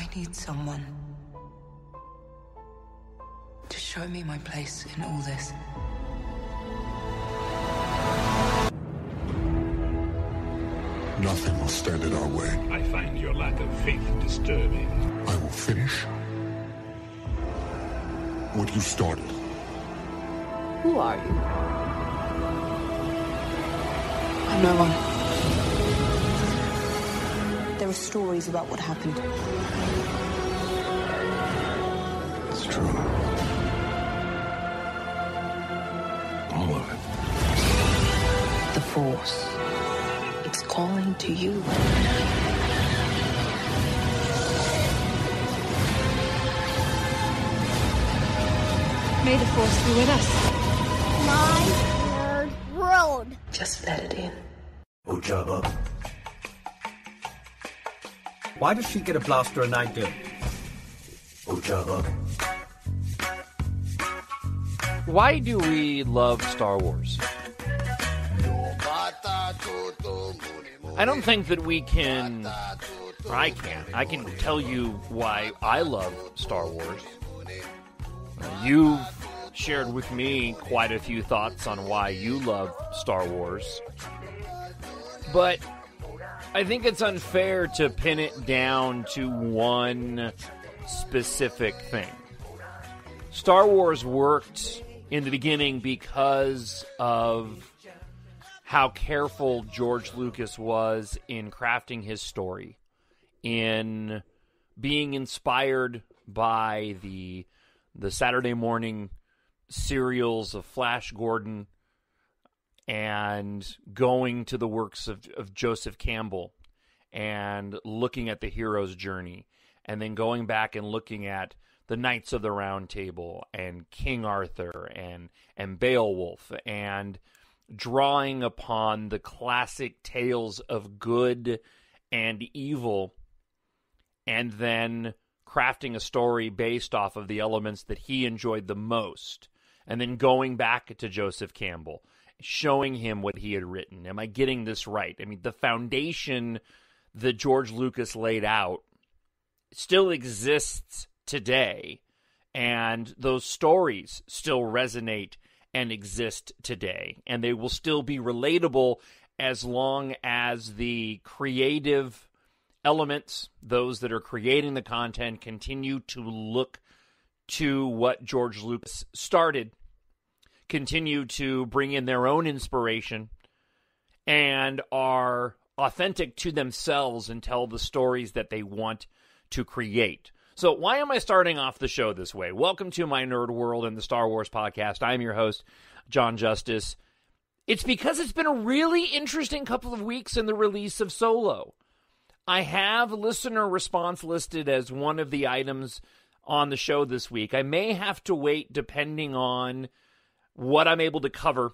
I need someone to show me my place in all this. Nothing will stand in our way. I find your lack of faith disturbing. I will finish what you started. Who are you? I'm no one. There are stories about what happened. It's true. All of it. The Force. It's calling to you. May the Force be with us. My nerd world. Just let it in. Ojaba. Why does she get a blaster and I don't? Ojaba. Why do we love Star Wars? I don't think that we can, or I can. I can tell you why I love Star Wars. You've shared with me quite a few thoughts on why you love Star Wars. But I think it's unfair to pin it down to one specific thing. Star Wars worked in the beginning because of how careful George Lucas was in crafting his story, in being inspired by the Saturday morning serials of Flash Gordon and going to the works of Joseph Campbell and looking at the hero's journey, and then going back and looking at the Knights of the Round Table and King Arthur and Beowulf, and drawing upon the classic tales of good and evil, and then crafting a story based off of the elements that he enjoyed the most, and then going back to Joseph Campbell, showing him what he had written. Am I getting this right? I mean, the foundation that George Lucas laid out still exists today, and those stories still resonate and exist today, and they will still be relatable as long as the creative elements, those that are creating the content, continue to look to what George Lucas started, continue to bring in their own inspiration, and are authentic to themselves and tell the stories that they want to create. So why am I starting off the show this way? Welcome to my nerd world and the Star Wars podcast. I'm your host, Jon Justice. It's because it's been a really interesting couple of weeks in the release of Solo. I have listener response listed as one of the items on the show this week. I may have to wait depending on what I'm able to cover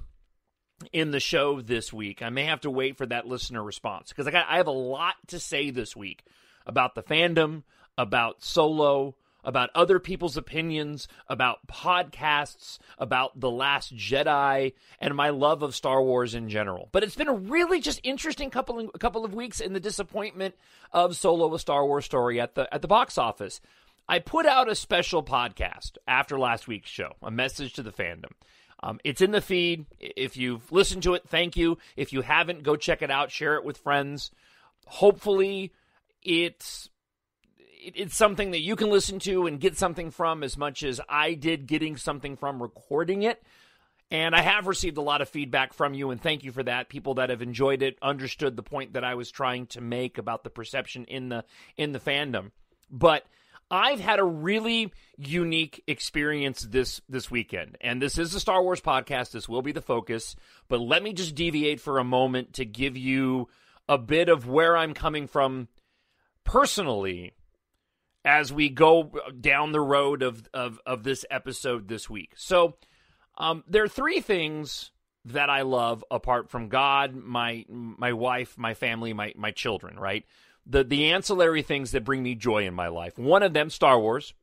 in the show this week. I may have to wait for that listener response because I have a lot to say this week about the fandom, about Solo, about other people's opinions, about podcasts, about The Last Jedi, and my love of Star Wars in general. But it's been a really just interesting couple of weeks in the disappointment of Solo: A Star Wars Story at the box office. I put out a special podcast after last week's show, a message to the fandom. It's in the feed. If you've listened to it, thank you. If you haven't, go check it out. Share it with friends. Hopefully, it's something that you can listen to and get something from as much as I did getting something from recording it. And I have received a lot of feedback from you, and thank you for that. People that have enjoyed it, understood the point that I was trying to make about the perception in the fandom. But I've had a really unique experience this weekend. And this is a Star Wars podcast. This will be the focus. But let me just deviate for a moment to give you a bit of where I'm coming from personally as we go down the road of this episode this week. So there are three things that I love apart from God, my wife, my family, my children, right? The ancillary things that bring me joy in my life. One of them, Star Wars.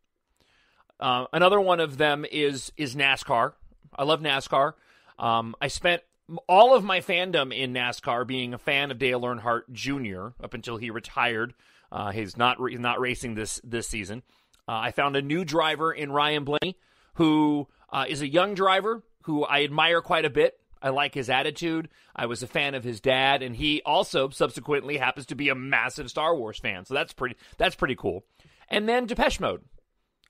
Another one of them is NASCAR. I love NASCAR. I spent all of my fandom in NASCAR being a fan of Dale Earnhardt Jr. up until he retired He's not racing this season. I found a new driver in Ryan Blaney, who is a young driver who I admire quite a bit. I like his attitude. I was a fan of his dad, and he also subsequently happens to be a massive Star Wars fan. So that's pretty cool. And then Depeche Mode.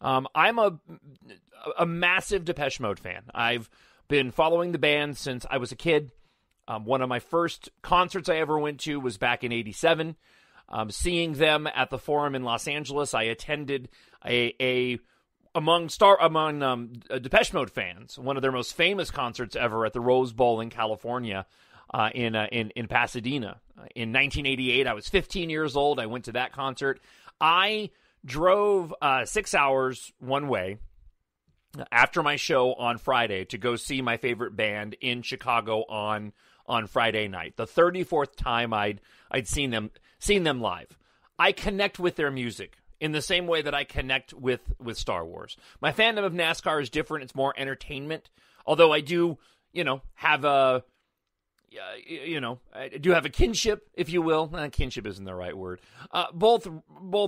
I'm a massive Depeche Mode fan. I've been following the band since I was a kid. One of my first concerts I ever went to was back in '87. Seeing them at the Forum in Los Angeles, I attended among Depeche Mode fans, one of their most famous concerts ever at the Rose Bowl in California, in Pasadena. In 1988, I was 15 years old. I went to that concert. I drove 6 hours one way after my show on Friday to go see my favorite band in Chicago on Friday night. The 34th time I'd seen them live. I connect with their music in the same way that I connect with Star Wars. My fandom of NASCAR is different. It's more entertainment. Although I do, have I do have a kinship, if you will. Kinship isn't the right word. Both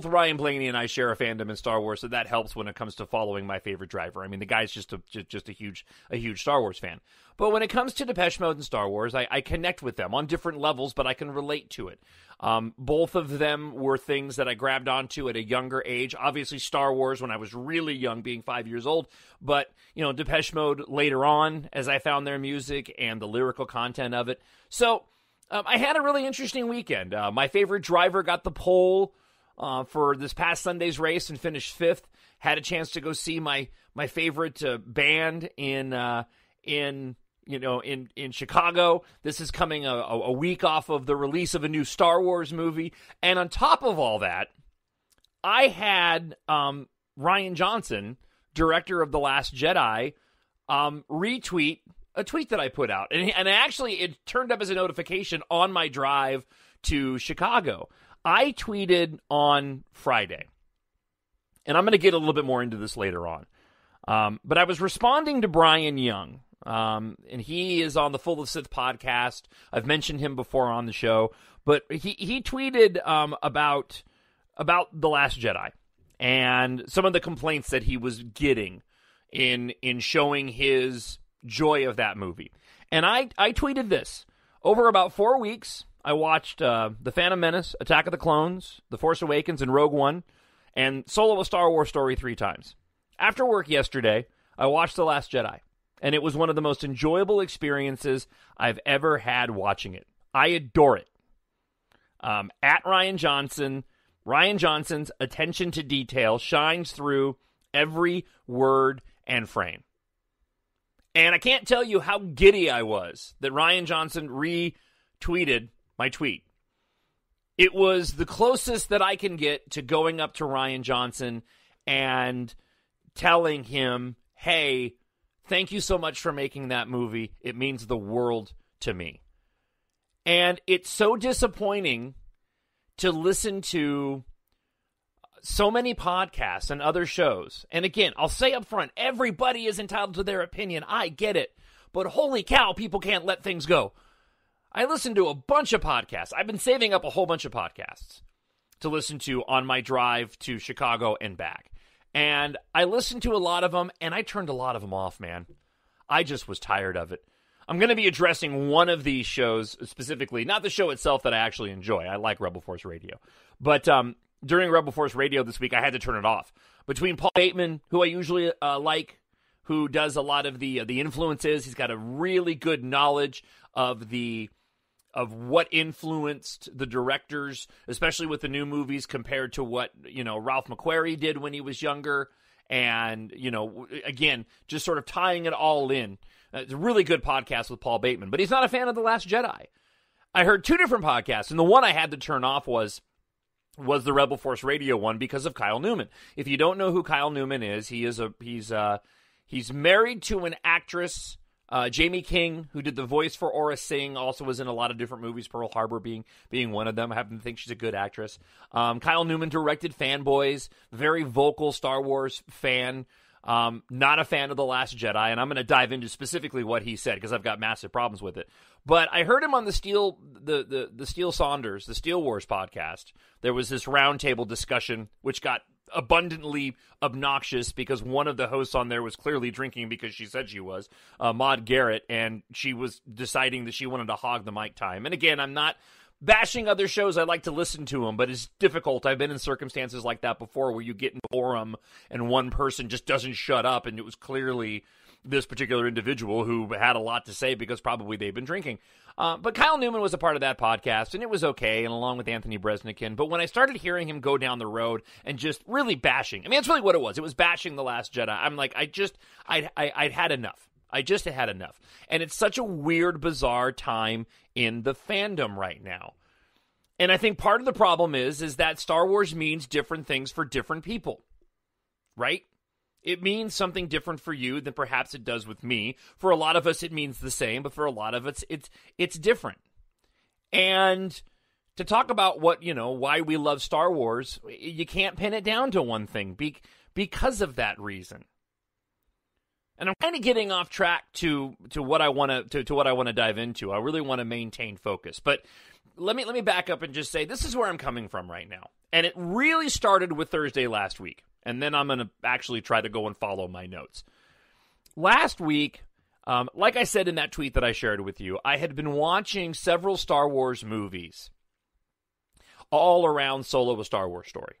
Ryan Blaney and I share a fandom in Star Wars, so that helps when it comes to following my favorite driver. I mean, the guy's just a huge Star Wars fan. But when it comes to Depeche Mode and Star Wars, I connect with them on different levels, but I can relate to it. Both of them were things that I grabbed onto at a younger age. Obviously, Star Wars when I was really young, being 5 years old. But, Depeche Mode later on, as I found their music and the lyrical content of it. So, I had a really interesting weekend. My favorite driver got the pole for this past Sunday's race and finished fifth. Had a chance to go see my favorite band in Chicago. This is coming a week off of the release of a new Star Wars movie. And on top of all that, I had Rian Johnson, director of The Last Jedi, retweet a tweet that I put out. And actually, it turned up as a notification on my drive to Chicago. I tweeted on Friday. And I'm going to get a little bit more into this later on. But I was responding to Brian Young. And he is on the Full of Sith podcast. I've mentioned him before on the show, but he tweeted about The Last Jedi and some of the complaints that he was getting in showing his joy of that movie. And I tweeted this. Over about 4 weeks, I watched The Phantom Menace, Attack of the Clones, The Force Awakens, and Rogue One, and Solo: A Star Wars Story 3 times. After work yesterday, I watched The Last Jedi. And it was one of the most enjoyable experiences I've ever had watching it. I adore it. At Rian Johnson, Rian Johnson's attention to detail shines through every word and frame. And I can't tell you how giddy I was that Rian Johnson retweeted my tweet. It was the closest that I can get to going up to Rian Johnson and telling him, hey, thank you so much for making that movie. It means the world to me. And it's so disappointing to listen to so many podcasts and other shows. And again, I'll say up front, everybody is entitled to their opinion. I get it. But holy cow, people can't let things go. I listen to a bunch of podcasts. I've been saving up a whole bunch of podcasts to listen to on my drive to Chicago and back. And I listened to a lot of them, and I turned a lot of them off, man. I just was tired of it. I'm going to be addressing one of these shows specifically, not the show itself that I actually enjoy. I like Rebel Force Radio. But during Rebel Force Radio this week, I had to turn it off. Between Paul Bateman, who I usually like, who does a lot of the influences, he's got a really good knowledge of what influenced the directors, especially with the new movies compared to what, Ralph McQuarrie did when he was younger. And, again, just sort of tying it all in. It's a really good podcast with Paul Bateman, but he's not a fan of The Last Jedi. I heard two different podcasts, and the one I had to turn off was the Rebel Force Radio one because of Kyle Newman. If you don't know who Kyle Newman is, he's married to an actress, Jamie King, who did the voice for Aura Singh, also was in a lot of different movies, Pearl Harbor being one of them. I happen to think she's a good actress. Kyle Newman directed Fanboys, very vocal Star Wars fan. Not a fan of The Last Jedi, and I'm going to dive into specifically what he said because I've got massive problems with it. But I heard him on the Steel Wars podcast. There was this roundtable discussion which got abundantly obnoxious because one of the hosts on there was clearly drinking because she said she was, Maude Garrett, and she was deciding that she wanted to hog the mic time. And again, I'm not bashing other shows. I like to listen to them, but it's difficult. I've been in circumstances like that before where you get in a forum and one person just doesn't shut up, and it was clearly this particular individual who had a lot to say because probably they've been drinking. But Kyle Newman was a part of that podcast, and it was okay, and along with Anthony Bresnikan. But when I started hearing him go down the road and just really bashing, I mean, that's really what it was. It was bashing The Last Jedi. I'm like, I'd had enough. I just had enough. And it's such a weird, bizarre time in the fandom right now. And I think part of the problem is that Star Wars means different things for different people, right? It means something different for you than perhaps it does with me. For a lot of us, it means the same, but for a lot of us, it's different. And to talk about why we love Star Wars, you can't pin it down to one thing because of that reason. And I'm kind of getting off track to what I want to dive into. I really want to maintain focus, but let me back up and just say this is where I'm coming from right now. And it really started with Thursday last week. And then I'm going to actually try to go and follow my notes. Last week, like I said in that tweet that I shared with you, I had been watching several Star Wars movies all around Solo: A Star Wars Story.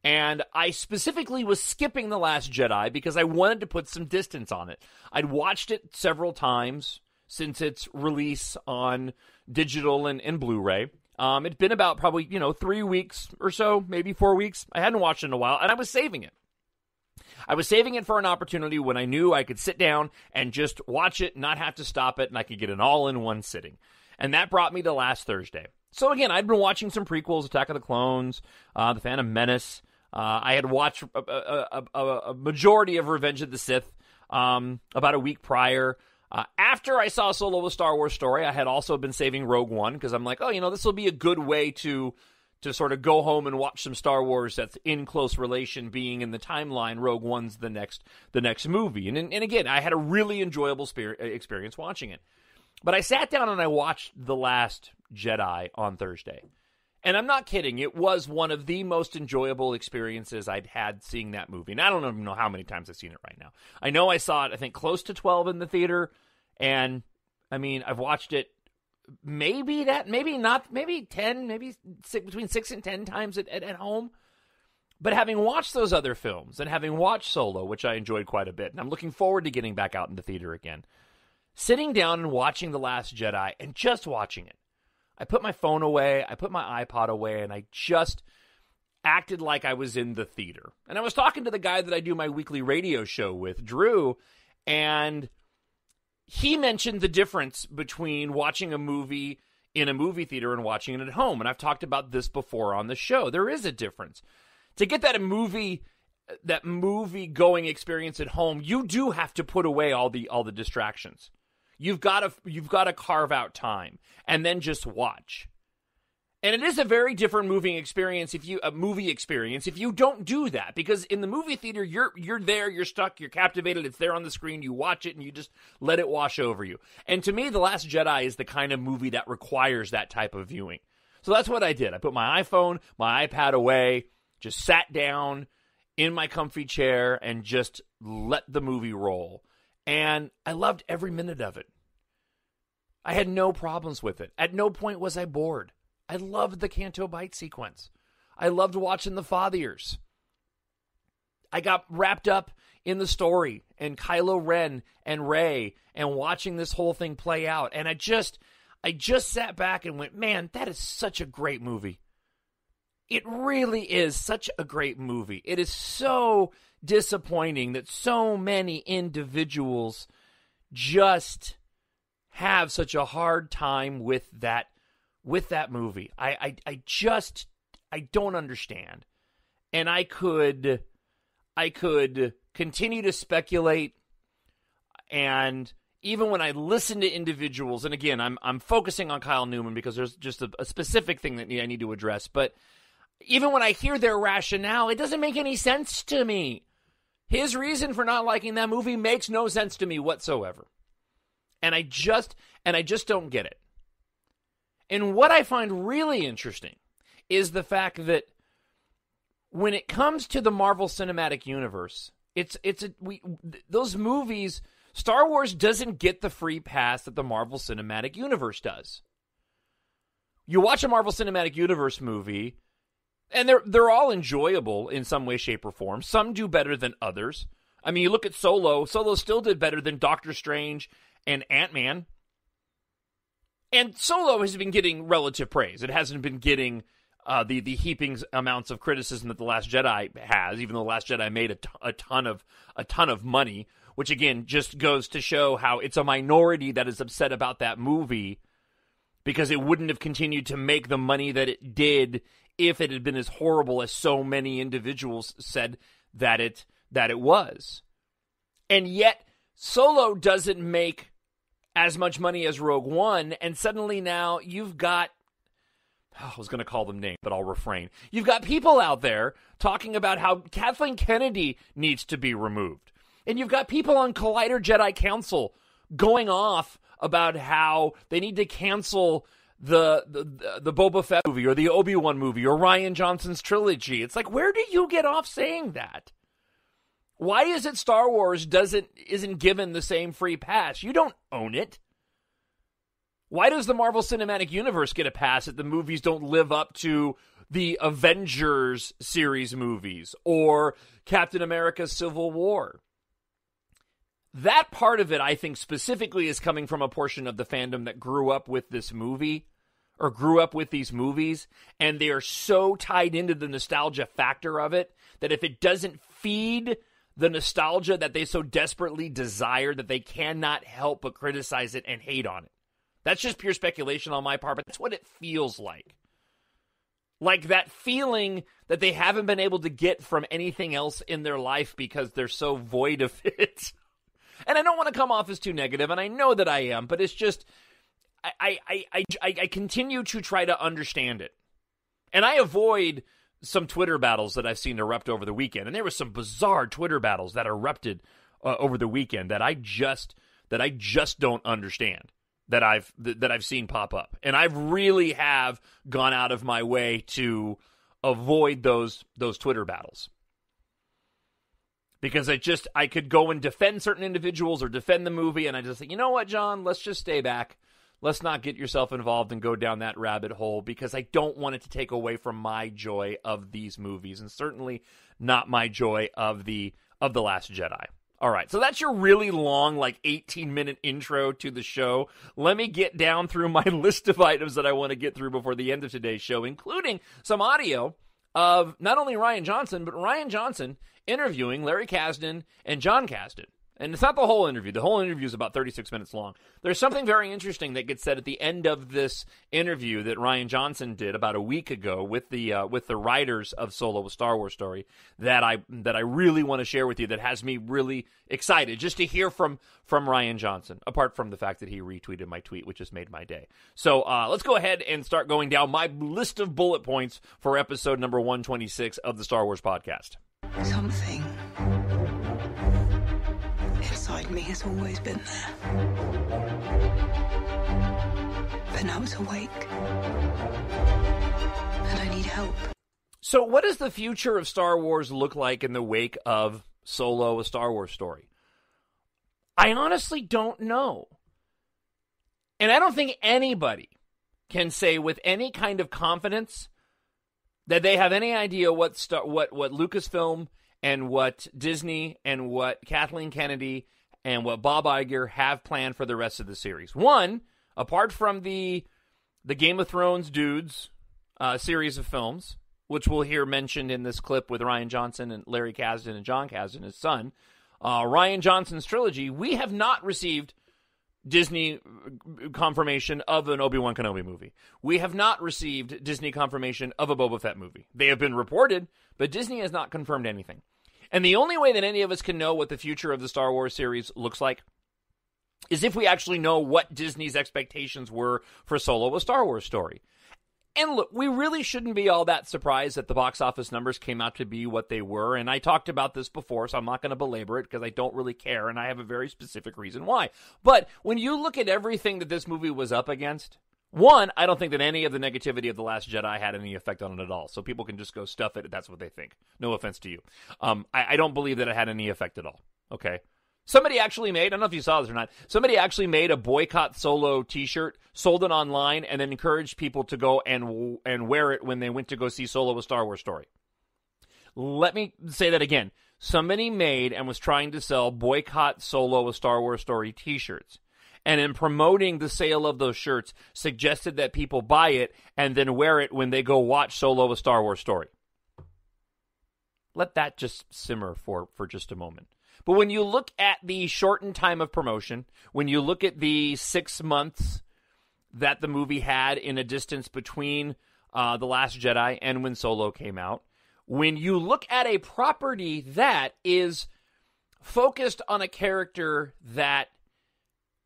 And I specifically was skipping The Last Jedi because I wanted to put some distance on it. I'd watched it several times since its release on digital and Blu-ray. It'd been about probably, 3 weeks or so, maybe 4 weeks. I hadn't watched it in a while, and I was saving it. I was saving it for an opportunity when I knew I could sit down and just watch it, not have to stop it, and I could get it all in one sitting. And that brought me to last Thursday. So again, I'd been watching some prequels, Attack of the Clones, The Phantom Menace. I had watched a majority of Revenge of the Sith about a week prior. After I saw Solo: A Star Wars Story, I had also been saving Rogue One because I'm like, this will be a good way to sort of go home and watch some Star Wars that's in close relation, being in the timeline. Rogue One's the next movie, and again, I had a really enjoyable experience watching it. But I sat down and I watched The Last Jedi on Thursday. And I'm not kidding. It was one of the most enjoyable experiences I'd had seeing that movie. And I don't even know how many times I've seen it right now. I know I saw it, I think, close to 12 in the theater. And, I've watched it maybe 10, maybe between 6 and 10 times at home. But having watched those other films and having watched Solo, which I enjoyed quite a bit, and I'm looking forward to getting back out in the theater again, sitting down and watching The Last Jedi and just watching it, I put my phone away, I put my iPod away, and I just acted like I was in the theater. And I was talking to the guy that I do my weekly radio show with, Drew, and he mentioned the difference between watching a movie in a movie theater and watching it at home. And I've talked about this before on the show. There is a difference. To get that movie-going experience at home, you do have to put away all the distractions. You've got to carve out time and then just watch. And it is a very different movie experience if you don't do that, because in the movie theater you're there, you're stuck, you're captivated, it's there on the screen, you watch it and you just let it wash over you. And to me, The Last Jedi is the kind of movie that requires that type of viewing. So that's what I did. I put my iPhone, my iPad away, just sat down in my comfy chair and just let the movie roll. And I loved every minute of it. I had no problems with it. At no point was I bored. I loved the Canto Bight sequence. I loved watching the Fathiers. I got wrapped up in the story and Kylo Ren and Rey and watching this whole thing play out. And I just sat back and went, man, that is such a great movie. It really is such a great movie. It is so disappointing that so many individuals just have such a hard time with that movie. I don't understand. And I could continue to speculate, and even when I listen to individuals, and again, I'm focusing on Kyle Newman because there's just a specific thing that I need to address, but even when I hear their rationale, it doesn't make any sense to me. His reason for not liking that movie makes no sense to me whatsoever. And I just don't get it. And what I find really interesting is the fact that when it comes to the Marvel Cinematic Universe, those movies, Star Wars doesn't get the free pass that the Marvel Cinematic Universe does. You watch a Marvel Cinematic Universe movie, and they're all enjoyable in some way, shape, or form. Some do better than others. I mean, you look at Solo. Solo still did better than Doctor Strange and Ant-Man. And Solo has been getting relative praise. It hasn't been getting the heaping amounts of criticism that The Last Jedi has, even though The Last Jedi made a ton of money, which again just goes to show how it's a minority that is upset about that movie because it wouldn't have continued to make the money that it did if it had been as horrible as so many individuals said that it was. And yet, Solo doesn't make as much money as Rogue One, and suddenly now you've got, I was going to call them names, but I'll refrain. You've got people out there talking about how Kathleen Kennedy needs to be removed. And you've got people on Collider Jedi Council going off about how they need to cancel the Boba Fett movie or the Obi-Wan movie or Rian Johnson's trilogy. It's like, where do you get off saying that? Why is it Star Wars isn't given the same free pass? You don't own it. Why does the Marvel Cinematic Universe get a pass if the movies don't live up to the Avengers series movies or Captain America Civil War? That part of it, I think, specifically is coming from a portion of the fandom that grew up with this movie or grew up with these movies, and they are so tied into the nostalgia factor of it that if it doesn't feed the nostalgia that they so desperately desire, that they cannot help but criticize it and hate on it. That's just pure speculation on my part, but that's what it feels like. Like that feeling that they haven't been able to get from anything else in their life because they're so void of it. And I don't want to come off as too negative, and I know that I am, but it's just, I continue to try to understand it. And I avoid some Twitter battles that I've seen erupt over the weekend. And there were some bizarre Twitter battles that erupted over the weekend that I just don't understand, that I've seen pop up. And I really have gone out of my way to avoid those Twitter battles. Because I could go and defend certain individuals or defend the movie, and I just think, you know what, John, let's just stay back. Let's not get yourself involved and go down that rabbit hole, because I don't want it to take away from my joy of these movies, and certainly not my joy of the Last Jedi. All right, so that's your really long, 18-minute intro to the show. Let me get down through my list of items that I want to get through before the end of today's show, including some audio of not only Rian Johnson, but Rian Johnson interviewing Larry Kasdan and Jon Kasdan. And it's not the whole interview. The whole interview is about 36 minutes long. There's something very interesting that gets said at the end of this interview that Rian Johnson did about a week ago with the writers of Solo: A Star Wars Story that I really want to share with you, that has me really excited just to hear from Rian Johnson, apart from the fact that he retweeted my tweet, which has made my day. So let's go ahead and start going down my list of bullet points for episode number 126 of the Star Wars podcast. Something inside me has always been there. But now it's awake. And I need help. So what does the future of Star Wars look like in the wake of Solo: A Star Wars Story? I honestly don't know. And I don't think anybody can say with any kind of confidence that they have any idea what Lucasfilm and what Disney and what Kathleen Kennedy and what Bob Iger have planned for the rest of the series. One, apart from the Game of Thrones dudes series of films, which we'll hear mentioned in this clip with Rian Johnson and Larry Kasdan and Jon Kasdan, his son, Rian Johnson's trilogy, we have not received Disney confirmation of an Obi-Wan Kenobi movie. We have not received Disney confirmation of a Boba Fett movie. They have been reported, but Disney has not confirmed anything. And the only way that any of us can know what the future of the Star Wars series looks like is if we actually know what Disney's expectations were for Solo: A Star Wars Story. And look, we really shouldn't be all that surprised that the box office numbers came out to be what they were. And I talked about this before, so I'm not going to belabor it because I don't really care, and I have a very specific reason why. But when you look at everything that this movie was up against, one, I don't think that any of the negativity of The Last Jedi had any effect on it at all. So people can just go stuff it. That's what they think. No offense to you. I don't believe that it had any effect at all. Okay? Somebody actually made, I don't know if you saw this or not, somebody actually made a boycott Solo t-shirt, sold it online, and then encouraged people to go and wear it when they went to go see Solo: A Star Wars Story. Let me say that again. Somebody made and was trying to sell boycott Solo: A Star Wars Story t-shirts. And in promoting the sale of those shirts, suggested that people buy it and then wear it when they go watch Solo: A Star Wars Story. Let that just simmer for just a moment. But when you look at the shortened time of promotion, when you look at the 6 months that the movie had in a distance between The Last Jedi and when Solo came out, when you look at a property that is focused on a character that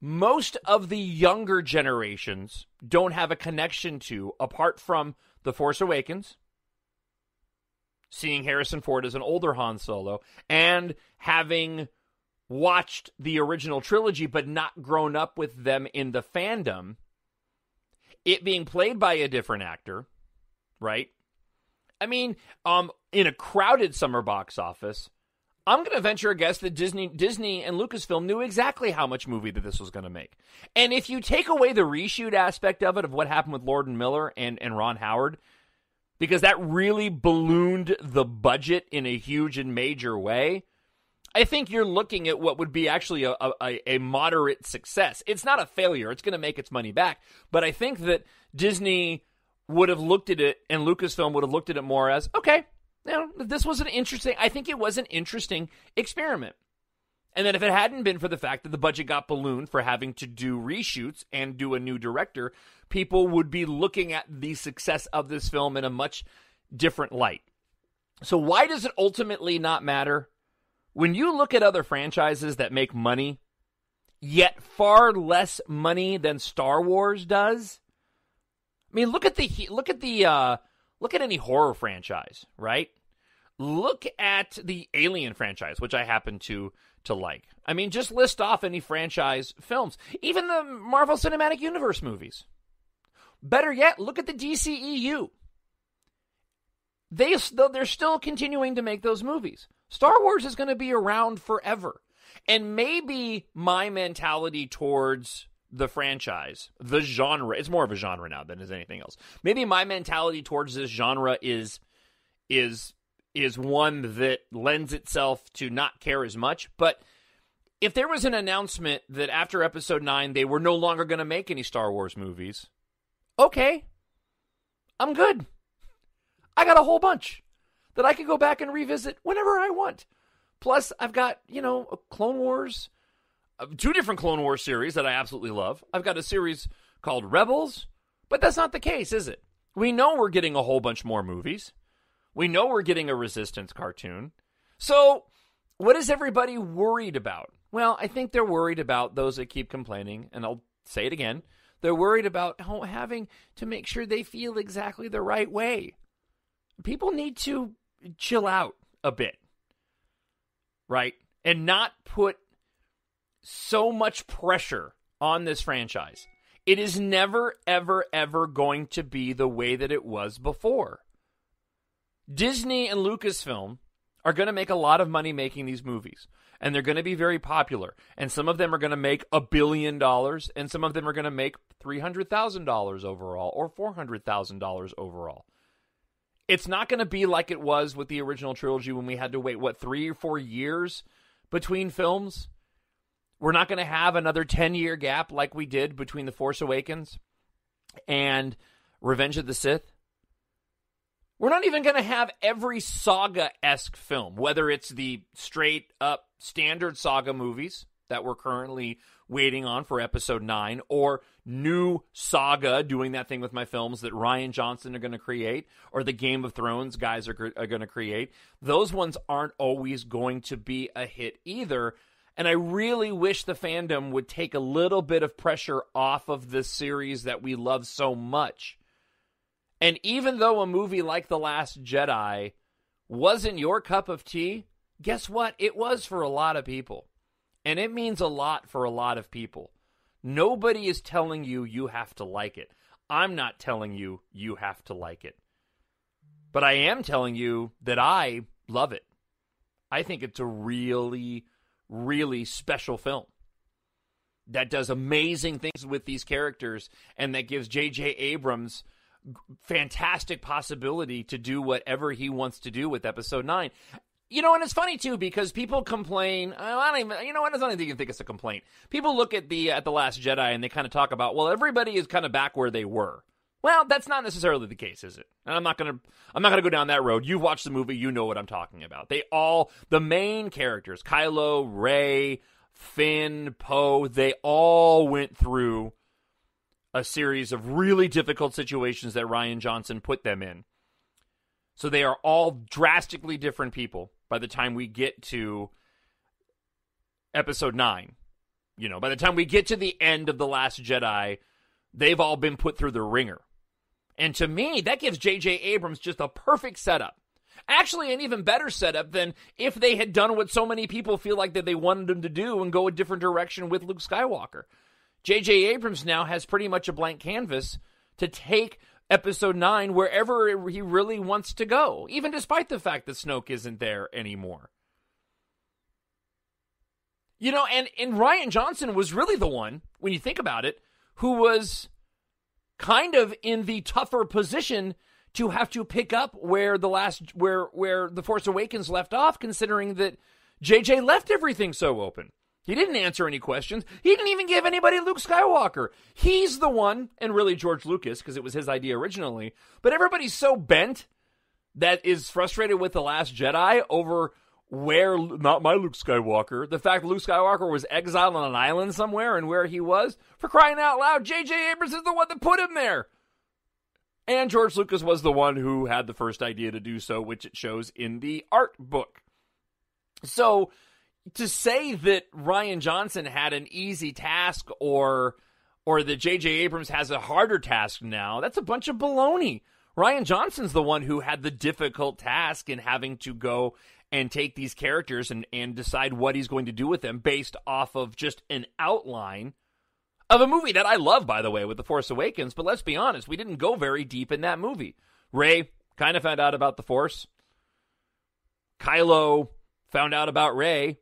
most of the younger generations don't have a connection to, apart from The Force Awakens, seeing Harrison Ford as an older Han Solo, and having watched the original trilogy but not grown up with them in the fandom, it being played by a different actor, right? I mean, in a crowded summer box office, I'm going to venture a guess that Disney and Lucasfilm knew exactly how much movie that this was going to make. And if you take away the reshoot aspect of it, of what happened with Lord and Miller and Ron Howard, because that really ballooned the budget in a huge and major way, I think you're looking at what would be actually a moderate success. It's not a failure. It's going to make its money back. But I think that Disney would have looked at it, and Lucasfilm would have looked at it more as, okay, this was I think it was an interesting experiment. And that if it hadn't been for the fact that the budget got ballooned for having to do reshoots and do a new director, people would be looking at the success of this film in a much different light. So why does it ultimately not matter? When you look at other franchises that make money, yet far less money than Star Wars does, I mean, look at any horror franchise, right? Look at the Alien franchise, which I happen to like. I mean, just list off any franchise films. Even the Marvel Cinematic Universe movies. Better yet, look at the DCEU. They're still continuing to make those movies. Star Wars is going to be around forever. And maybe my mentality towards the franchise, the genre, it's more of a genre now than is anything else. Maybe my mentality towards this genre is one that lends itself to not care as much. But if there was an announcement that after Episode 9 they were no longer going to make any Star Wars movies, okay, I'm good. I got a whole bunch that I could go back and revisit whenever I want. Plus, I've got, a Clone Wars, 2 different Clone Wars series that I absolutely love. I've got a series called Rebels, but that's not the case, is it? We know we're getting a whole bunch more movies. We know we're getting a Resistance cartoon. So, what is everybody worried about? Well, I think they're worried about those that keep complaining, and I'll say it again. They're worried about having to make sure they feel exactly the right way. People need to chill out a bit, right? And not put so much pressure on this franchise. It is never, ever, ever going to be the way that it was before. Disney and Lucasfilm are going to make a lot of money making these movies, and they're going to be very popular. And some of them are going to make $1 billion, and some of them are going to make $300,000 overall or $400,000 overall. It's not going to be like it was with the original trilogy when we had to wait, 3 or 4 years between films? We're not going to have another 10-year gap like we did between The Force Awakens and Revenge of the Sith. We're not even going to have every saga-esque film, whether it's the straight-up standard saga movies that we're currently waiting on for Episode 9, or new saga, doing that thing with my films that Rian Johnson are going to create, or the Game of Thrones guys are going to create. Those ones aren't always going to be a hit either, and I really wish the fandom would take a little bit of pressure off of this series that we love so much And even though a movie like The Last Jedi wasn't your cup of tea, guess what? It was for a lot of people. And it means a lot for a lot of people. Nobody is telling you you have to like it. I'm not telling you you have to like it. But I am telling you that I love it. I think it's a really, really special film that does amazing things with these characters and that gives J.J. Abrams fantastic possibility to do whatever he wants to do with Episode 9. You know, and it's funny, too, because people complain. I don't even, you know what? I don't even think it's a complaint. People look at the Last Jedi and they kind of talk about, well, everybody is kind of back where they were. Well, that's not necessarily the case, is it? And I'm not gonna go down that road. You've watched the movie, you know what I'm talking about. The main characters, Kylo, Rey, Finn, Poe, they all went through a series of really difficult situations that Rian Johnson put them in. So they are all drastically different people by the time we get to Episode 9. You know, by the time we get to the end of The Last Jedi, they've all been put through the ringer. And to me, that gives J.J. Abrams just a perfect setup. Actually, an even better setup than if they had done what so many people feel like that they wanted them to do and go a different direction with Luke Skywalker. J.J. Abrams now has pretty much a blank canvas to take Episode 9 wherever he really wants to go, even despite the fact that Snoke isn't there anymore. You know, and Rian Johnson was really the one, when you think about it, who was kind of in the tougher position to have to pick up where The Force Awakens left off, considering that JJ left everything so open. He didn't answer any questions. He didn't even give anybody Luke Skywalker. He's the one, and really George Lucas, because it was his idea originally, but everybody's so bent that is frustrated with The Last Jedi over where, not my Luke Skywalker, the fact that Luke Skywalker was exiled on an island somewhere and where he was, for crying out loud, J.J. Abrams is the one that put him there. And George Lucas was the one who had the first idea to do so, which it shows in the art book. So, to say that Rian Johnson had an easy task or that J.J. Abrams has a harder task now, that's a bunch of baloney. Rian Johnson's the one who had the difficult task in having to go and take these characters and decide what he's going to do with them based off of just an outline of a movie that I love, by the way, with The Force Awakens. But let's be honest, we didn't go very deep in that movie. Rey kind of found out about the Force. Kylo found out about Rey.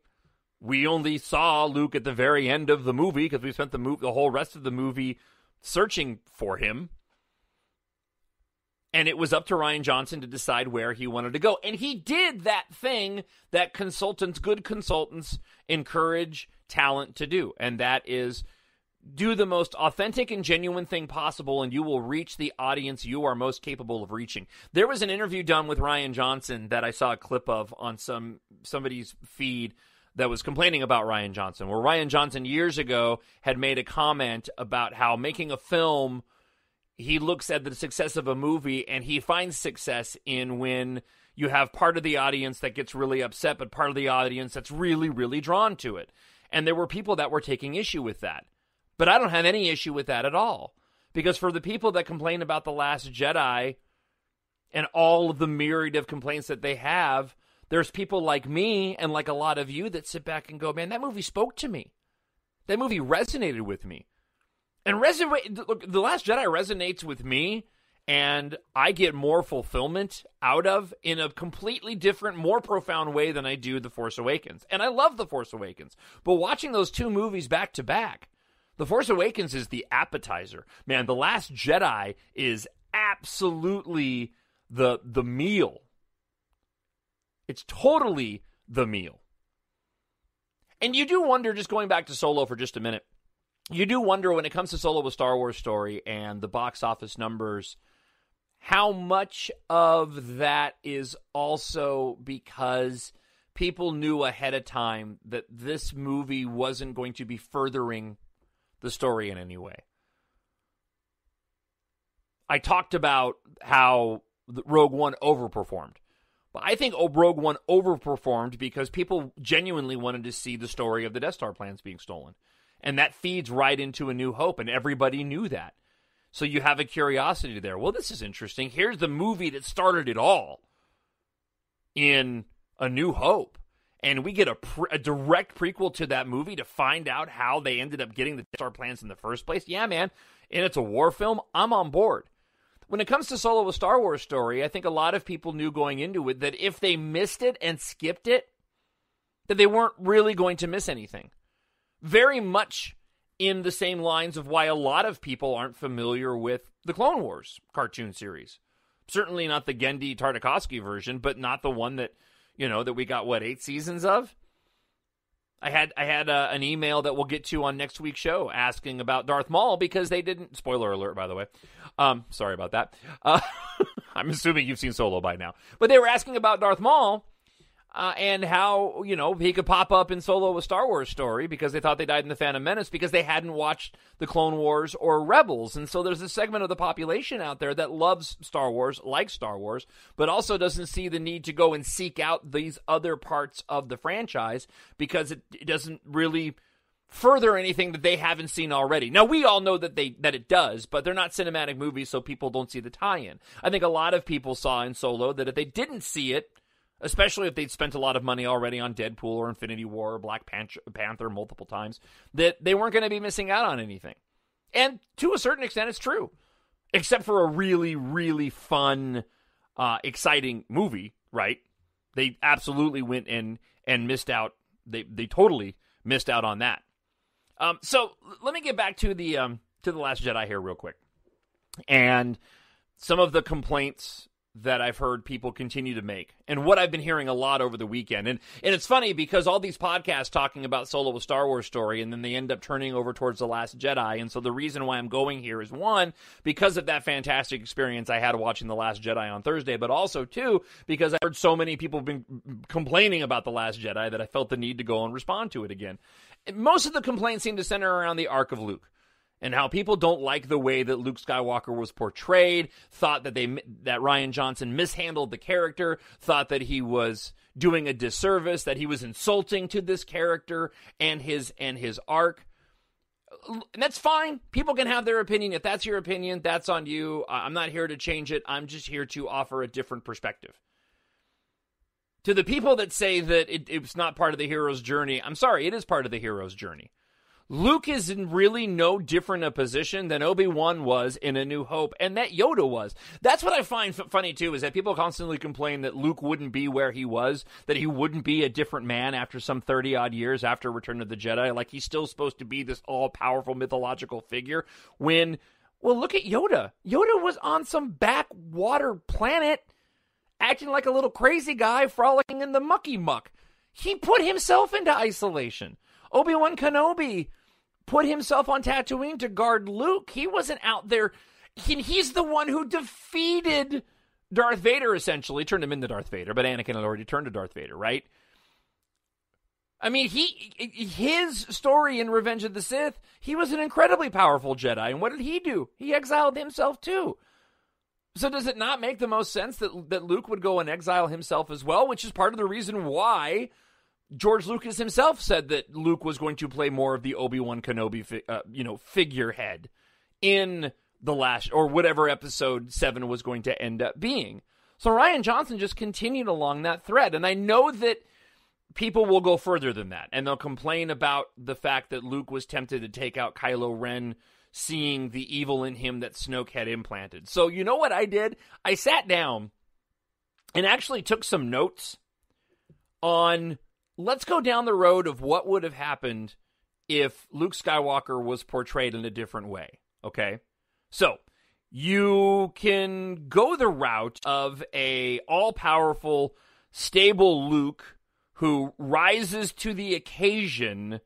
We only saw Luke at the very end of the movie because we spent the whole rest of the movie searching for him. And it was up to Rian Johnson to decide where he wanted to go. And he did that thing that good consultants, encourage talent to do. And that is do the most authentic and genuine thing possible, and you will reach the audience you are most capable of reaching. There was an interview done with Rian Johnson that I saw a clip of on somebody's feed that was complaining about Rian Johnson, where Rian Johnson years ago had made a comment about how making a film, he looks at the success of a movie and he finds success in when you have part of the audience that gets really upset, but part of the audience that's really, really drawn to it. And there were people that were taking issue with that. But I don't have any issue with that at all. Because for the people that complain about The Last Jedi and all of the myriad of complaints that they have, there's people like me and like a lot of you that sit back and go, man, that movie spoke to me. That movie resonated with me. And look, The Last Jedi resonates with me, and I get more fulfillment out of in a completely different, more profound way than I do The Force Awakens. And I love The Force Awakens. But watching those two movies back to back, The Force Awakens is the appetizer. Man, The Last Jedi is absolutely the meal. It's totally the meal. And you do wonder, just going back to Solo for just a minute, you do wonder when it comes to Solo: A Star Wars Story and the box office numbers, how much of that is also because people knew ahead of time that this movie wasn't going to be furthering the story in any way. I talked about how Rogue One overperformed. But I think Rogue One overperformed because people genuinely wanted to see the story of the Death Star plans being stolen. And that feeds right into A New Hope, and everybody knew that. So you have a curiosity there. Well, this is interesting. Here's the movie that started it all in A New Hope. And we get a direct prequel to that movie to find out how they ended up getting the Death Star plans in the first place. Yeah, man. And it's a war film. I'm on board. When it comes to Solo, a Star Wars story, I think a lot of people knew going into it that if they missed it and skipped it, that they weren't really going to miss anything. Very much in the same lines of why a lot of people aren't familiar with the Clone Wars cartoon series. Certainly not the Genndy Tartakovsky version, but not the one that, that we got, 8 seasons of? I had an email that we'll get to on next week's show asking about Darth Maul because they didn't... Spoiler alert, by the way. Sorry about that. I'm assuming you've seen Solo by now. But they were asking about Darth Maul and how, he could pop up in Solo, a Star Wars story because they thought they died in The Phantom Menace because they hadn't watched the Clone Wars or Rebels. And so there's a segment of the population out there that loves Star Wars, likes Star Wars, but also doesn't see the need to go and seek out these other parts of the franchise because it doesn't really further anything that they haven't seen already. Now, we all know that it does, but they're not cinematic movies, so people don't see the tie-in. I think a lot of people saw in Solo that if they didn't see it, especially if they'd spent a lot of money already on Deadpool or Infinity War or Black Panther multiple times, that they weren't going to be missing out on anything. And to a certain extent, it's true. Except for a really, really fun, exciting movie, right? They absolutely went in and missed out. They totally missed out on that. So let me get back to the Last Jedi here real quick. And some of the complaints that I've heard people continue to make, and what I've been hearing a lot over the weekend. And it's funny because all these podcasts talking about Solo, a Star Wars story, and then they end up turning over towards The Last Jedi. And so the reason why I'm going here is, one, because of that fantastic experience I had watching The Last Jedi on Thursday, but also, two, because I heard so many people been complaining about The Last Jedi that I felt the need to go and respond to it again. And most of the complaints seem to center around the arc of Luke, and how people don't like the way that Luke Skywalker was portrayed, thought that that Rian Johnson mishandled the character, thought that he was doing a disservice, that he was insulting to this character and his arc. And that's fine. People can have their opinion. If that's your opinion, that's on you. I'm not here to change it. I'm just here to offer a different perspective. To the people that say that it's not part of the hero's journey, I'm sorry, it is part of the hero's journey. Luke is in really no different a position than Obi-Wan was in A New Hope, and that Yoda was. That's what I find funny, too, is that people constantly complain that Luke wouldn't be where he was, that he wouldn't be a different man after some 30-odd years after Return of the Jedi, like he's still supposed to be this all-powerful mythological figure, when, well, look at Yoda. Yoda was on some backwater planet, acting like a little crazy guy frolicking in the mucky muck. He put himself into isolation. Obi-Wan Kenobi put himself on Tatooine to guard Luke. He wasn't out there. He's the one who defeated Darth Vader, essentially. Turned him into Darth Vader, but Anakin had already turned to Darth Vader, right? I mean, his story in Revenge of the Sith, he was an incredibly powerful Jedi. And what did he do? He exiled himself, too. So does it not make the most sense that Luke would go and exile himself as well, which is part of the reason why George Lucas himself said that Luke was going to play more of the Obi-Wan Kenobi, figurehead in the last, or whatever episode 7 was going to end up being. So Rian Johnson just continued along that thread. And I know that people will go further than that, and they'll complain about the fact that Luke was tempted to take out Kylo Ren, seeing the evil in him that Snoke had implanted. So you know what I did? I sat down and actually took some notes on... Let's go down the road of what would have happened if Luke Skywalker was portrayed in a different way, okay? So, you can go the route of a all-powerful, stable Luke who rises to the occasion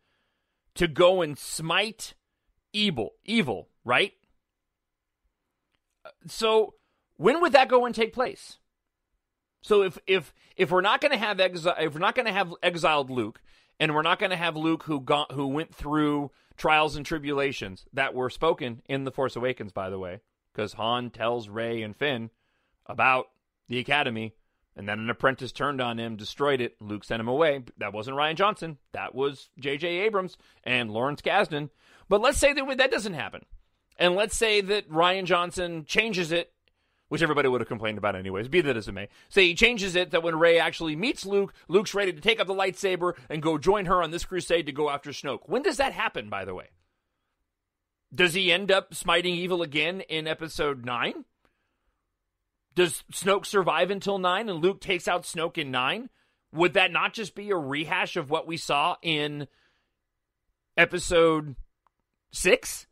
to go and smite evil, right? So, when would that go and take place? So if we're not going to have exiled Luke, and we're not going to have Luke who went through trials and tribulations that were spoken in The Force Awakens, by the way, because Han tells Rey and Finn about the Academy, and then an apprentice turned on him, destroyed it, Luke sent him away. That wasn't Rian Johnson. That was J.J. Abrams and Lawrence Kasdan. But let's say that doesn't happen. And let's say that Rian Johnson changes it, which everybody would have complained about anyways, be that as it may. Say he changes it that when Rey actually meets Luke, Luke's ready to take up the lightsaber and go join her on this crusade to go after Snoke. When does that happen, by the way? Does he end up smiting evil again in episode 9? Does Snoke survive until 9 and Luke takes out Snoke in 9? Would that not just be a rehash of what we saw in episode 6?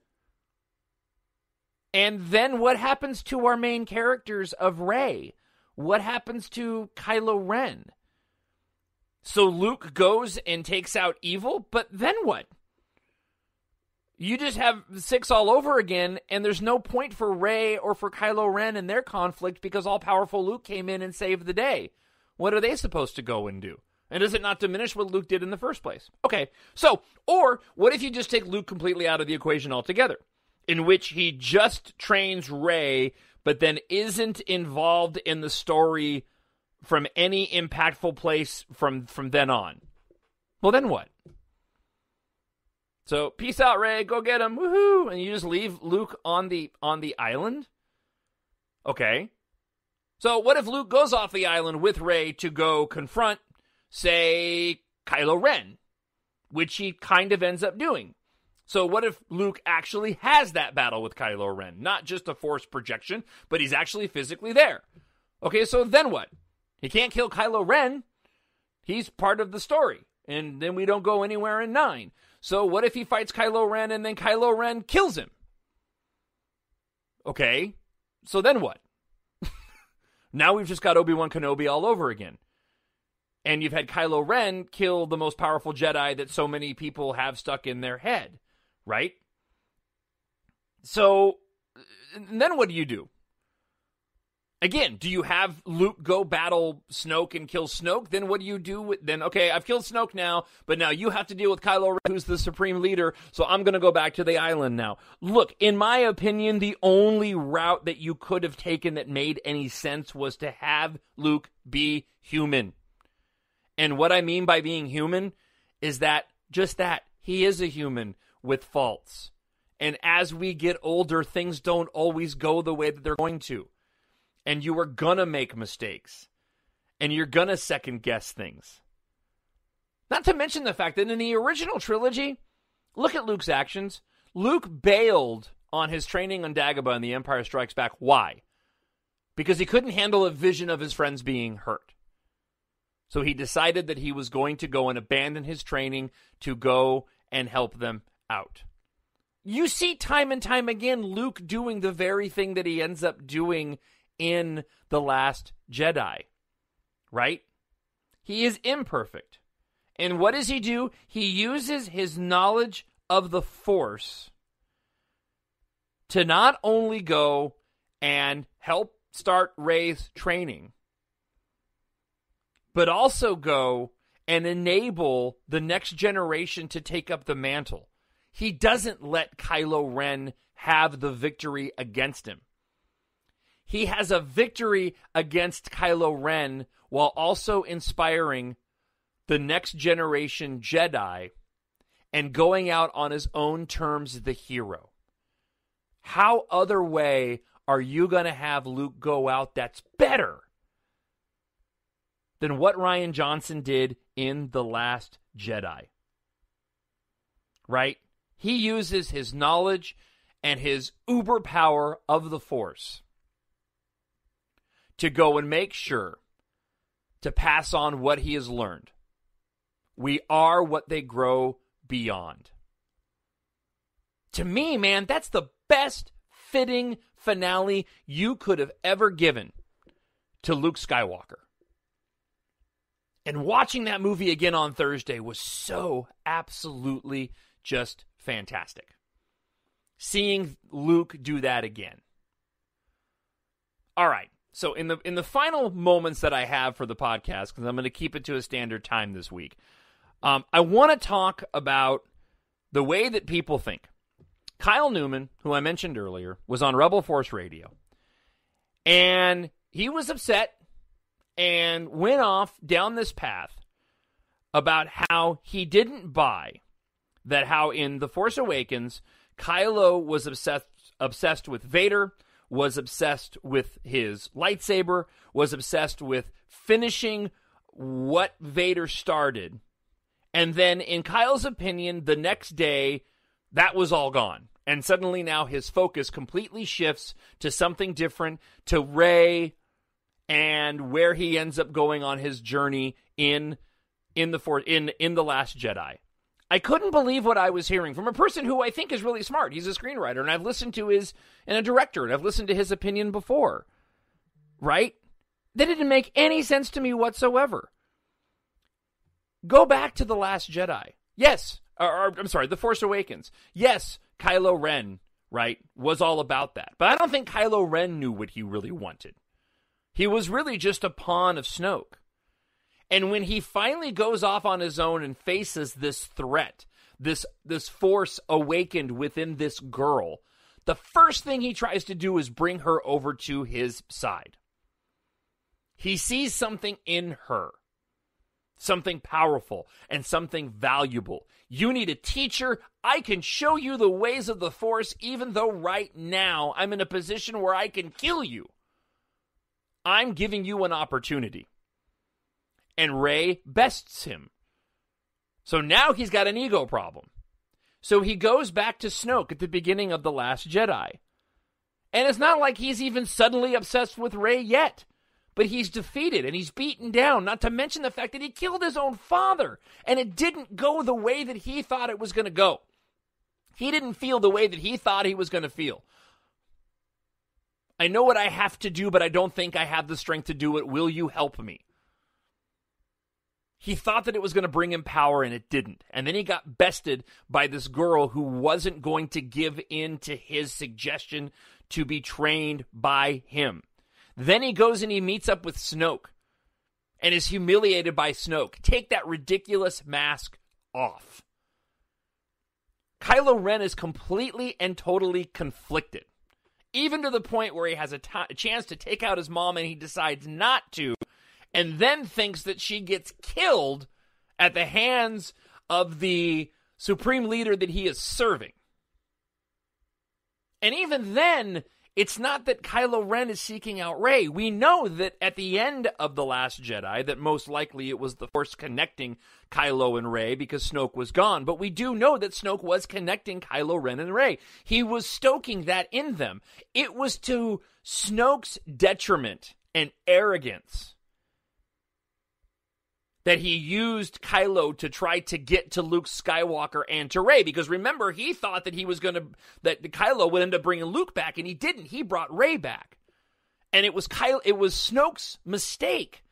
And then what happens to our main characters of Rey? What happens to Kylo Ren? So Luke goes and takes out evil, but then what? You just have 6 all over again, and there's no point for Rey or for Kylo Ren in their conflict because all-powerful Luke came in and saved the day. What are they supposed to go and do? And does it not diminish what Luke did in the first place? Okay, so, or what if you just take Luke completely out of the equation altogether, in which he just trains Rey, but then isn't involved in the story from any impactful place from then on? Well, then what? So, peace out, Rey, go get him, woohoo! And you just leave Luke on the island? Okay. So, what if Luke goes off the island with Rey to go confront, say, Kylo Ren, which he kind of ends up doing? So what if Luke actually has that battle with Kylo Ren? Not just a Force projection, but he's actually physically there. Okay, so then what? He can't kill Kylo Ren. He's part of the story. And then we don't go anywhere in 9. So what if he fights Kylo Ren and then Kylo Ren kills him? Okay, so then what? Now we've just got Obi-Wan Kenobi all over again. And you've had Kylo Ren kill the most powerful Jedi that so many people have stuck in their head. Right? So, then what do you do? Again, do you have Luke go battle Snoke and kill Snoke? Then what do you do with, then, okay, I've killed Snoke now, but now you have to deal with Kylo Ren, who's the supreme leader, so I'm going to go back to the island now. Look, in my opinion, the only route that you could have taken that made any sense was to have Luke be human. And what I mean by being human is that, just that, he is a human with faults. And as we get older, things don't always go the way that they're going to. And you are gonna make mistakes. And you're gonna second guess things. Not to mention the fact that in the original trilogy, look at Luke's actions. Luke bailed on his training on Dagobah in The Empire Strikes Back. Why? Because he couldn't handle a vision of his friends being hurt. So he decided that he was going to go and abandon his training to go and help them out. You see time and time again Luke doing the very thing that he ends up doing in The Last Jedi, right? He is imperfect. And what does he do? He uses his knowledge of the Force to not only go and help start Rey's training, but also go and enable the next generation to take up the mantle. He doesn't let Kylo Ren have the victory against him. He has a victory against Kylo Ren while also inspiring the next generation Jedi and going out on his own terms as the hero. How other way are you going to have Luke go out that's better than what Rian Johnson did in The Last Jedi? Right? He uses his knowledge and his uber power of the Force to go and make sure to pass on what he has learned. We are what they grow beyond. To me, man, that's the best fitting finale you could have ever given to Luke Skywalker. And watching that movie again on Thursday was so absolutely just fantastic. Seeing Luke do that again. All right. So in the final moments that I have for the podcast, because I'm going to keep it to a standard time this week, I want to talk about the way that people think. Kyle Newman, who I mentioned earlier, was on Rebel Force Radio. And he was upset and went off down this path about how he didn't buy that how in The Force Awakens, Kylo was obsessed with Vader, was obsessed with his lightsaber, was obsessed with finishing what Vader started. And then, in Kyle's opinion, the next day, that was all gone. And suddenly now his focus completely shifts to something different, to Rey, and where he ends up going on his journey in The Last Jedi. I couldn't believe what I was hearing from a person who I think is really smart. He's a screenwriter, and I've listened to and a director, and I've listened to his opinion before. Right? That didn't make any sense to me whatsoever. Go back to The Last Jedi. Yes. I'm sorry, The Force Awakens. Yes, Kylo Ren, right, was all about that. But I don't think Kylo Ren knew what he really wanted. He was really just a pawn of Snoke. And when he finally goes off on his own and faces this threat, this force awakened within this girl, the first thing he tries to do is bring her over to his side. He sees something in her, something powerful and something valuable. You need a teacher. I can show you the ways of the Force, even though right now I'm in a position where I can kill you. I'm giving you an opportunity. And Rey bests him. So now he's got an ego problem. So he goes back to Snoke at the beginning of The Last Jedi. And it's not like he's even suddenly obsessed with Rey yet. But he's defeated and he's beaten down, not to mention the fact that he killed his own father. And it didn't go the way that he thought it was going to go. He didn't feel the way that he thought he was going to feel. I know what I have to do, but I don't think I have the strength to do it. Will you help me? He thought that it was going to bring him power, and it didn't. And then he got bested by this girl who wasn't going to give in to his suggestion to be trained by him. Then he goes and he meets up with Snoke and is humiliated by Snoke. Take that ridiculous mask off. Kylo Ren is completely and totally conflicted, even to the point where he has a chance to take out his mom and he decides not to, and then thinks that she gets killed at the hands of the supreme leader that he is serving. And even then, it's not that Kylo Ren is seeking out Rey. We know that at the end of The Last Jedi, that most likely it was the Force connecting Kylo and Rey because Snoke was gone. But we do know that Snoke was connecting Kylo Ren and Rey. He was stoking that in them. It was to Snoke's detriment and arrogance that he used Kylo to try to get to Luke Skywalker and to Rey. Because remember, he thought that that Kylo would end up bringing Luke back, and he didn't. He brought Rey back. And it was Snoke's mistake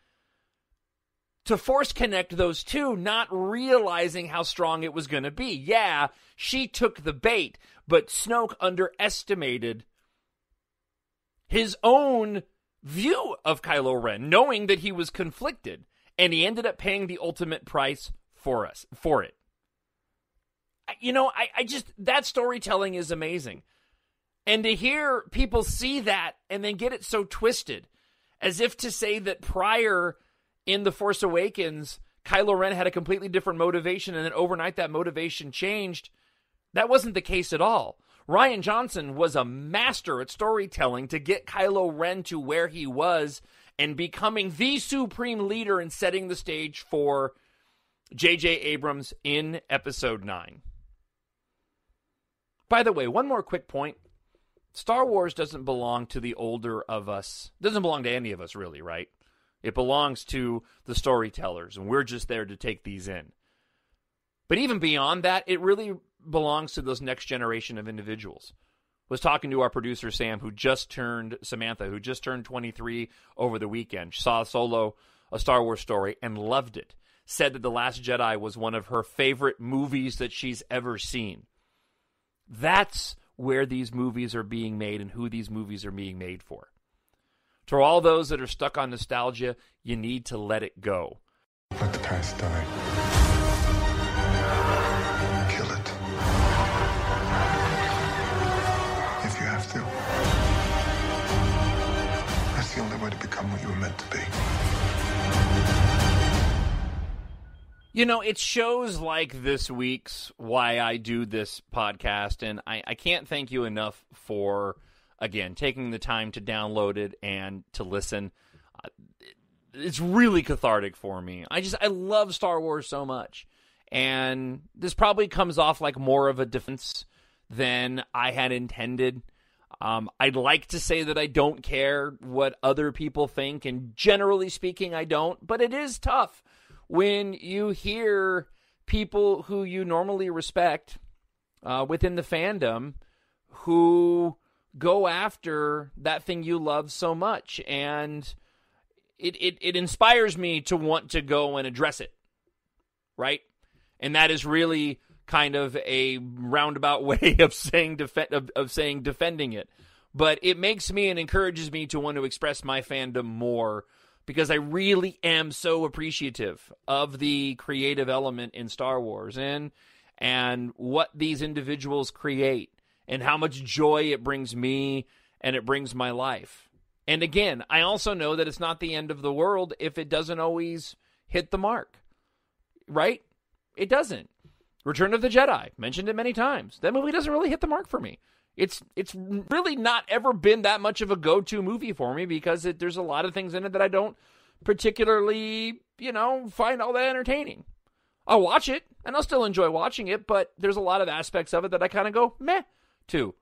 to force connect those two, not realizing how strong it was going to be. Yeah, she took the bait, but Snoke underestimated his own view of Kylo Ren, knowing that he was conflicted. And he ended up paying the ultimate price for it. You know, I just, that storytelling is amazing. And to hear people see that and then get it so twisted, as if to say that prior in The Force Awakens, Kylo Ren had a completely different motivation, and then overnight that motivation changed. That wasn't the case at all. Rian Johnson was a master at storytelling to get Kylo Ren to where he was and becoming the supreme leader and setting the stage for J.J. Abrams in Episode 9. By the way, one more quick point. Star Wars doesn't belong to the older of us. It doesn't belong to any of us, really, right? It belongs to the storytellers, and we're just there to take these in. But even beyond that, it really belongs to those next generation of individuals. Was talking to our producer, Samantha, who just turned 23 over the weekend. She saw Solo, a Star Wars story, and loved it. Said that The Last Jedi was one of her favorite movies that she's ever seen. That's where these movies are being made and who these movies are being made for. To all those that are stuck on nostalgia, you need to let it go. Let the past die. Kill it. If you have to. That's the only way to become what you were meant to be. It's shows like this week's why I do this podcast, and I can't thank you enough for, again, taking the time to download it and to listen. It's really cathartic for me. I love Star Wars so much, and this probably comes off like more of a defense than I had intended. I'd like to say that I don't care what other people think, and generally speaking, I don't, but it is tough when you hear people who you normally respect within the fandom who go after that thing you love so much. And it inspires me to want to go and address it, right? And that is really kind of a roundabout way of saying defending it. But it makes me and encourages me to want to express my fandom more, because I really am so appreciative of the creative element in Star Wars and what these individuals create and how much joy it brings me and it brings my life. And again, I also know that it's not the end of the world if it doesn't always hit the mark, right? It doesn't. Return of the Jedi, mentioned it many times. That movie doesn't really hit the mark for me. It's really not ever been that much of a go-to movie for me, because there's a lot of things in it that I don't particularly, find all that entertaining. I'll watch it, and I'll still enjoy watching it, but there's a lot of aspects of it that I kind of go, meh, to.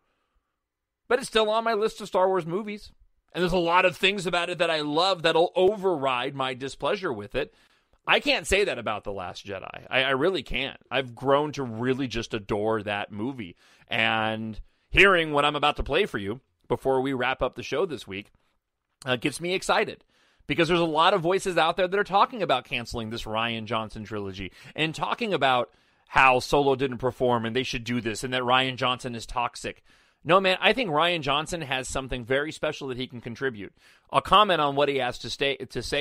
But it's still on my list of Star Wars movies, and there's a lot of things about it that I love that'll override my displeasure with it. I can't say that about The Last Jedi. I really can't. I've grown to really just adore that movie, and hearing what I'm about to play for you before we wrap up the show this week gets me excited, because there's a lot of voices out there that are talking about canceling this Rian Johnson trilogy and talking about how Solo didn't perform and they should do this and that Rian Johnson is toxic. No, man, I think Rian Johnson has something very special that he can contribute. I'll comment on what he has to say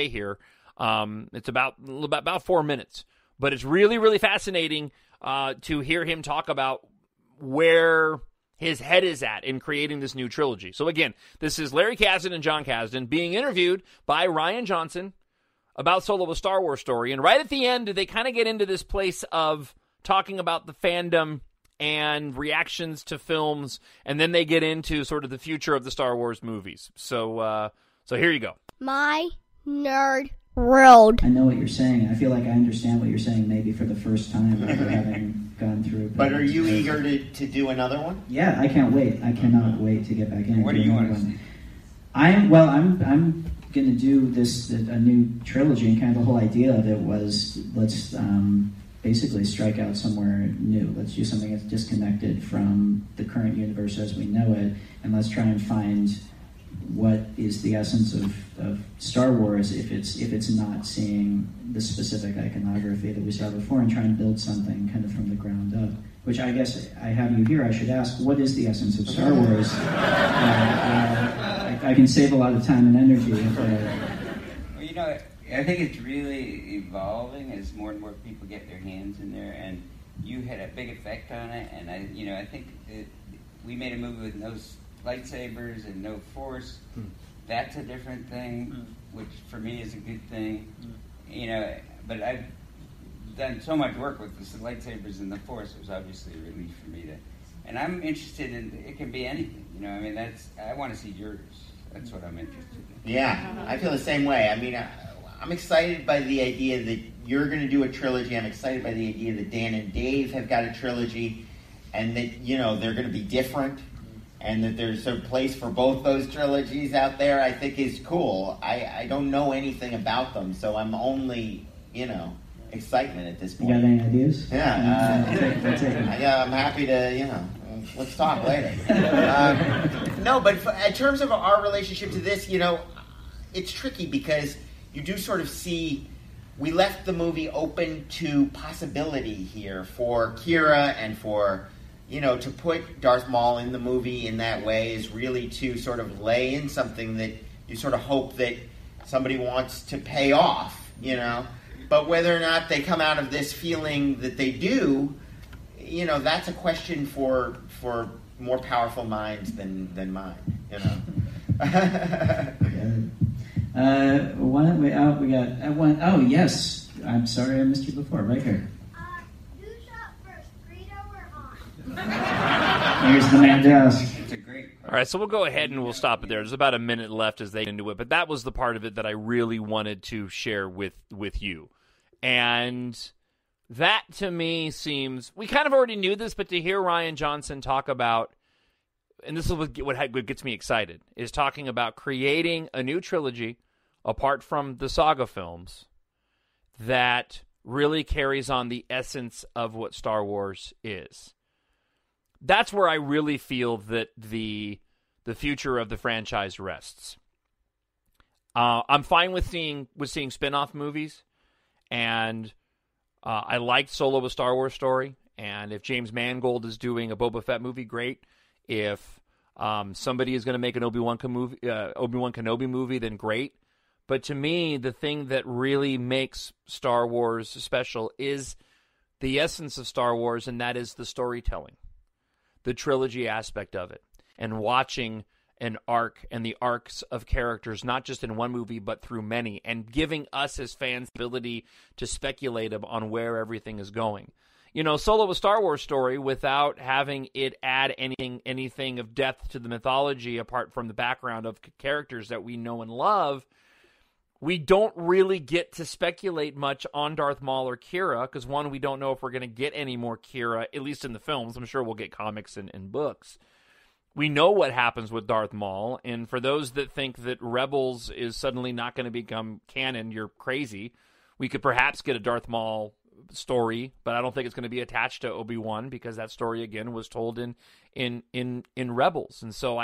here. It's about 4 minutes, but it's really, really fascinating to hear him talk about where his head is at in creating this new trilogy. So again, this is Larry Kasdan and Jon Kasdan being interviewed by Rian Johnson about Solo: A Star Wars Story. And right at the end, they kind of get into this place of talking about the fandom and reactions to films, and then they get into sort of the future of the Star Wars movies. So here you go. My nerd world. I know what you're saying. I feel like I understand what you're saying, maybe for the first time after having gone through. But are you eager to do another one? Yeah, I can't wait. I cannot wait to get back in. What do you want to see? I'm going to do a new trilogy, and kind of the whole idea of it was, let's basically strike out somewhere new. Let's do something that's disconnected from the current universe as we know it, and let's try and find what is the essence of Star Wars if it's not seeing the specific iconography that we saw before, and try and build something kind of from the ground up. Which I guess I have you here. I should ask, what is the essence of Star Wars? I can save a lot of time and energy. Well, I think it's really evolving as more and more people get their hands in there, and you had a big effect on it. And I think we made a movie with no lightsabers and no force. That's a different thing, which for me is a good thing. But I've done so much work with the lightsabers and the force. It was obviously a relief for me to, and I'm interested in, it can be anything. I want to see yours. That's what I'm interested in. Yeah, I feel the same way. I'm excited by the idea that you're going to do a trilogy. I'm excited by the idea that Dan and Dave have got a trilogy, and that they're going to be different, and that there's a place for both those trilogies out there. I think is cool. I don't know anything about them, so I'm only excitement at this point. You got any ideas? Yeah, I'm happy to let's talk later. No, but in terms of our relationship to this, it's tricky because you do sort of see, we left the movie open to possibility here for Kira, and for, to put Darth Maul in the movie in that way is really to sort of lay in something that you sort of hope that somebody wants to pay off, But whether or not they come out of this feeling that they do, that's a question for more powerful minds than mine, Why don't we? We got one. Oh yes, I'm sorry I missed you before. Right here. You shot first, Greedo or on? Here's the man desk. It's a great. All right, so we'll go ahead and we'll stop it there. There's about a minute left as they get into it, but that was the part of it that I really wanted to share with you. And that, to me, seems... We kind of already knew this, but to hear Rian Johnson talk about... And this is what gets me excited, is talking about creating a new trilogy, apart from the saga films, that really carries on the essence of what Star Wars is. That's where I really feel that the future of the franchise rests. I'm fine with seeing spin-off movies, and I liked Solo: A Star Wars Story, and if James Mangold is doing a Boba Fett movie, great. If somebody is going to make an Obi-Wan Kenobi movie, then great. But to me, the thing that really makes Star Wars special is the essence of Star Wars, and that is the storytelling, the trilogy aspect of it, and watching an arc and the arcs of characters, not just in one movie, but through many, and giving us as fans the ability to speculate on where everything is going. Solo: A Star Wars Story, without having it add anything of depth to the mythology apart from the background of characters that we know and love, we don't really get to speculate much on Darth Maul or Kira, because one, we don't know if we're going to get any more Kira, at least in the films. I'm sure we'll get comics and books. We know what happens with Darth Maul, and for those that think that Rebels is suddenly not going to become canon, you're crazy. We could perhaps get a Darth Maul story, but I don't think it's going to be attached to Obi-Wan, because that story, again, was told in Rebels. And so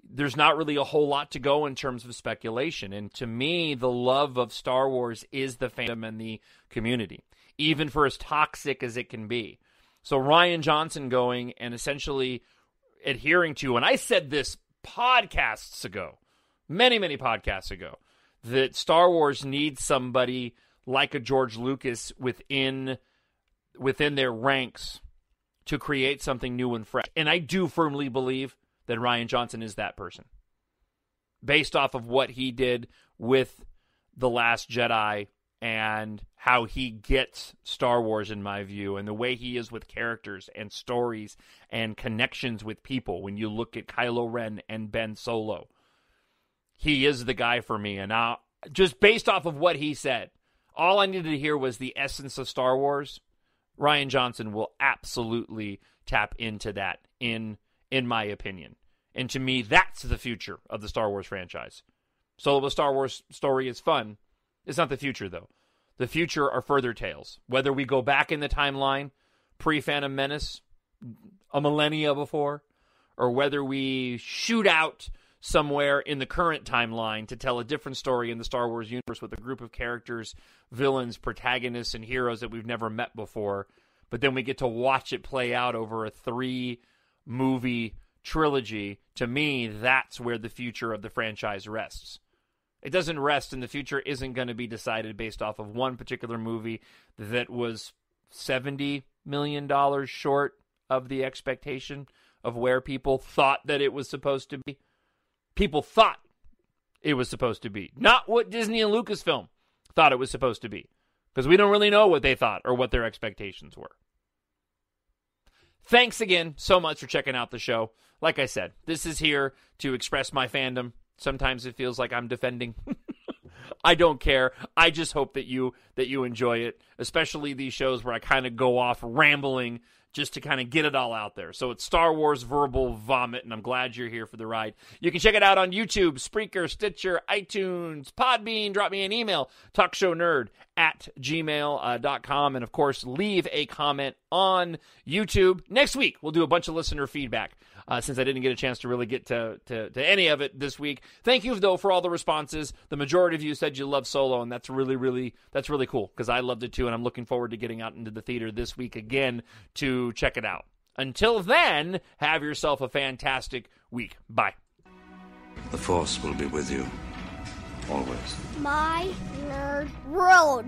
there's not really a whole lot to go in terms of speculation. And to me, the love of Star Wars is the fandom and the community, even for as toxic as it can be. So Rian Johnson going and essentially adhering to, and I said this podcasts ago, many, many podcasts ago, that Star Wars needs somebody like a George Lucas within their ranks to create something new and fresh. And I do firmly believe that Rian Johnson is that person, based off of what he did with The Last Jedi and how he gets Star Wars, in my view, and the way he is with characters and stories and connections with people. When you look at Kylo Ren and Ben Solo, he is the guy for me. And now, just based off of what he said, all I needed to hear was the essence of Star Wars. Rian Johnson will absolutely tap into that, in my opinion. And to me, that's the future of the Star Wars franchise. Solo: A Star Wars Story is fun. It's not the future, though. The future are further tales. Whether we go back in the timeline, pre-Phantom Menace, a millennia before, or whether we shoot out somewhere in the current timeline to tell a different story in the Star Wars universe with a group of characters, villains, protagonists, and heroes that we've never met before. But then we get to watch it play out over a 3-movie trilogy. To me, that's where the future of the franchise rests. It doesn't rest, and the future isn't going to be decided based off of one particular movie that was $70 million short of the expectation of where people thought that it was supposed to be. People thought it was supposed to be. Not what Disney and Lucasfilm thought it was supposed to be. Because we don't really know what they thought or what their expectations were. Thanks again so much for checking out the show. Like I said, this is here to express my fandom. Sometimes it feels like I'm defending. I don't care. I just hope that you enjoy it, especially these shows where I kind of go off rambling just to kind of get it all out there. So it's Star Wars Verbal Vomit, and I'm glad you're here for the ride. You can check it out on YouTube, Spreaker, Stitcher, iTunes, Podbean. Drop me an email, talkshownerd@gmail.com. And, of course, leave a comment on YouTube. Next week, we'll do a bunch of listener feedback. Since I didn't get a chance to really get to any of it this week. Thank you, though, for all the responses. The majority of you said you love Solo, and that's really cool, because I loved it too, and I'm looking forward to getting out into the theater this week again to check it out. Until then, have yourself a fantastic week. Bye. The Force will be with you, always. My Nerd World.